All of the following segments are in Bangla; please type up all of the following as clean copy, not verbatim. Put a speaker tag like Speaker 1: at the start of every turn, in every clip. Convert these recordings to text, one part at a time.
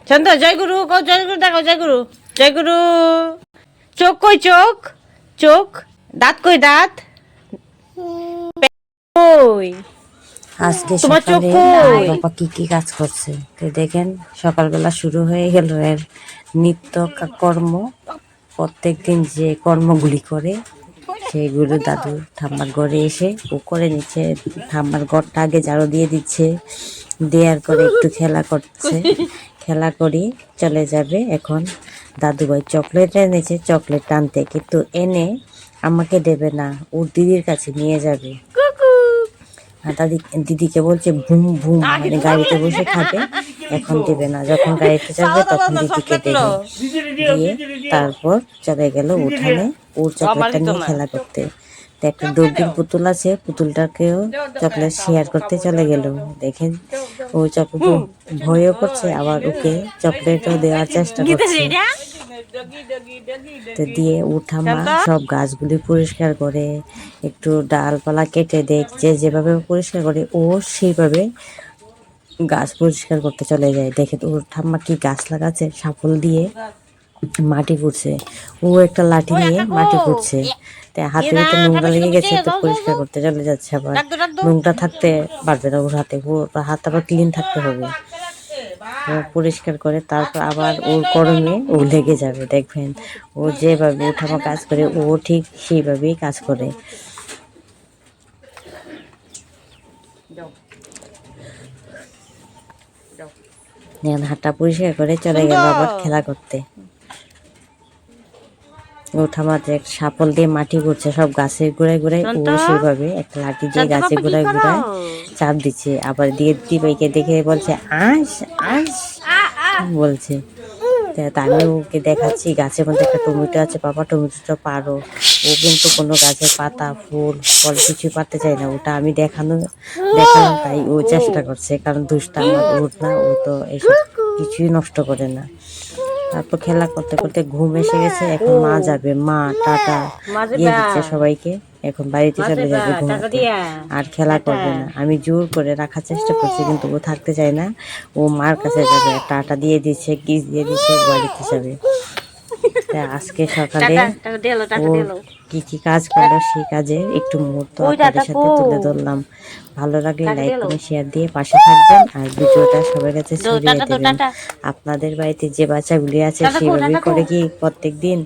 Speaker 1: শান্ত জয়গুরু কও, জয়গুরু দেখো, জয়গুরু, জয়গুরু। চোখ কই চোখ? চোখ। দাঁত কই দাঁত? কই
Speaker 2: আজকে
Speaker 1: তোমার চোখ
Speaker 2: সকালে আমার
Speaker 1: কই?
Speaker 2: বাবা কি কি কাজ করছে তো দেখেন। সকালবেলা শুরু হয়ে গেল এর নিত্য কর্ম। প্রত্যেক দিন যে কর্মগুলি করে সেইগুলো দাদু ঠাম্মার ঘরে এসে ও করে নিচ্ছে। ঠাম্মার ঘরটা আগে ঝাড়ু দিয়ে দিচ্ছে, দেওয়ার পরে একটু খেলা করছে, খেলা করি চলে যাবে। এখন দাদুভাই চকলেট এনেছে, চকলেট টানতে কিন্তু এনে আমাকে দেবে না, ওর দিদির কাছে নিয়ে যাবে। আর দিদিকে বলছে বুম বুম, মানে গাড়িতে বসে খাবে, এখন দেবে না, যখন গাড়িতে যাবে তখন দিদিকে দেবে। দিয়ে তারপর চলে গেল উঠানে ওর চকলেটটা নিয়ে খেলা করতে। তো একটা ডব্বির পুতুল আছে, পুতুলটাকেও চকলেট শেয়ার করতে চলে গেল। দেখেন ও চকলেট ভয়ও করছে, আবার ওকে চকলেটও দেওয়ার চেষ্টা করছে। তো দিয়ে উঠামা সব গাছগুলি পরিষ্কার করে, একটু ডালপালা কেটে দেখছে, যেভাবে পরিষ্কার করে ও সেইভাবে গাছ পরিষ্কার করতে চলে যায়। দেখে ওর ঠাম্মা কি গাছ লাগাচ্ছে, শাফল দিয়ে মাটি খুঁড়ছে। ও একটা লাঠি নিয়ে মাটি খুঁড়ছে, তাই হাতে ভিতরে নোংরা লেগে গেছে, তো পরিষ্কার করতে চলে যাচ্ছে। আবার নোংরা থাকতে পারবে না ওর হাতে, ওর হাত আবার ক্লিন থাকতে হবে। ও পরিষ্কার করে তারপর আবার ওর কর্মে ও লেগে যাবে। দেখবেন ও যেভাবে উঠামা কাজ করে ও ঠিক সেইভাবেই কাজ করে। হাতটা পরিষ্কার করে চলে গেল আবার খেলা করতে। উঠামাতে শাপল দিয়ে মাটি করছে সব গাছের গোড়ায় গোড়ায়, ও সেইভাবে একটা লাঠি দিয়ে গাছের গোড়ায় গোড়ায় চাপ দিচ্ছে। আবার দিয়ে দিদিভাইকে দেখে বলছে আস আস বলছে। তা আমি ওকে দেখাচ্ছি গাছের মধ্যে একটা টমেটো আছে, বাবা টমেটোটা পারো। ও কিন্তু কোনো গাছের পাতা ফুল ফল কিছুই পারতে চায় না, ওটা আমি দেখালাম তাই ও চেষ্টা করছে, কারণ দুষ্টা আমার ওর না, ও তো এসব কিছুই নষ্ট করে না। তারপর খেলা করতে করতে ঘুম এসে গেছে, এখন মা যাবে, মা টাটা দিয়ে দিচ্ছে সবাইকে, এখন বাড়িতে চলে যাবে ঘুমাতে, আর খেলা করবে না। আমি জোর করে রাখার চেষ্টা করছি কিন্তু ও থাকতে চায় না, ও মার কাছে যাবে, টাটা দিয়ে দিচ্ছে, কিস দিয়ে দিচ্ছে, বাড়িতে যাবে। আজকে সকালে ও কি কি কাজ করলো সেই কাজে একটু মুহূর্ত আপনাদের সাথে তুলে ধরলাম। ভালো লাগলে লাইক কমেন্ট শেয়ার দিয়ে পাশে থাকবেন, আর ভিডিওটা সবার কাছে ছড়িয়ে দেবেন। আপনাদের বাড়িতে যে বাচ্চাগুলি আছে সেইভাবে করে কি প্রত্যেক দিন?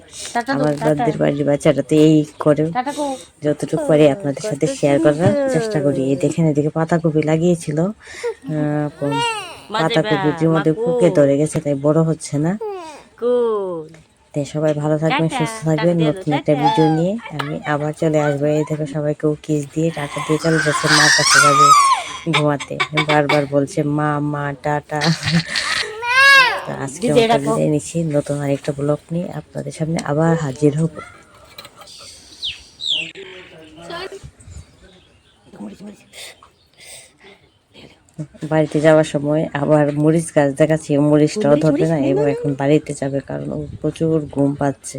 Speaker 2: আমার দাদির বাড়ির বাচ্চাটা তো এই করে, যতটুকু পারি আপনাদের সাথে শেয়ার করার চেষ্টা করি। এই দেখেন এদিকে পাতাকপি লাগিয়েছিল, পাতাকপির মধ্যে পুকে ধরে গেছে, তাই বড় হচ্ছে না। তাই সবাই ভালো থাকবেন, সুস্থ থাকবেন। নতুন একটা ভিডিও নিয়ে আমি আবার চলে আসবো। এই দেখো সবাইকে কিস দিয়ে টাটা দিয়ে চলে যাচ্ছে, মার কাছে যাবে ঘুমাতে, বারবার বলছে মা মা টাটা। তো আজকে বিদায় নিচ্ছি, নতুন আরেকটা ব্লগ নিয়ে আপনাদের সামনে আবার হাজির হব। বাড়িতে যাওয়ার সময় আবার মরিচ গাছ দেখাচ্ছি, মরিচটাও ধরবে না এবং এখন বাড়িতে যাবে কারণ ও প্রচুর ঘুম পাচ্ছে।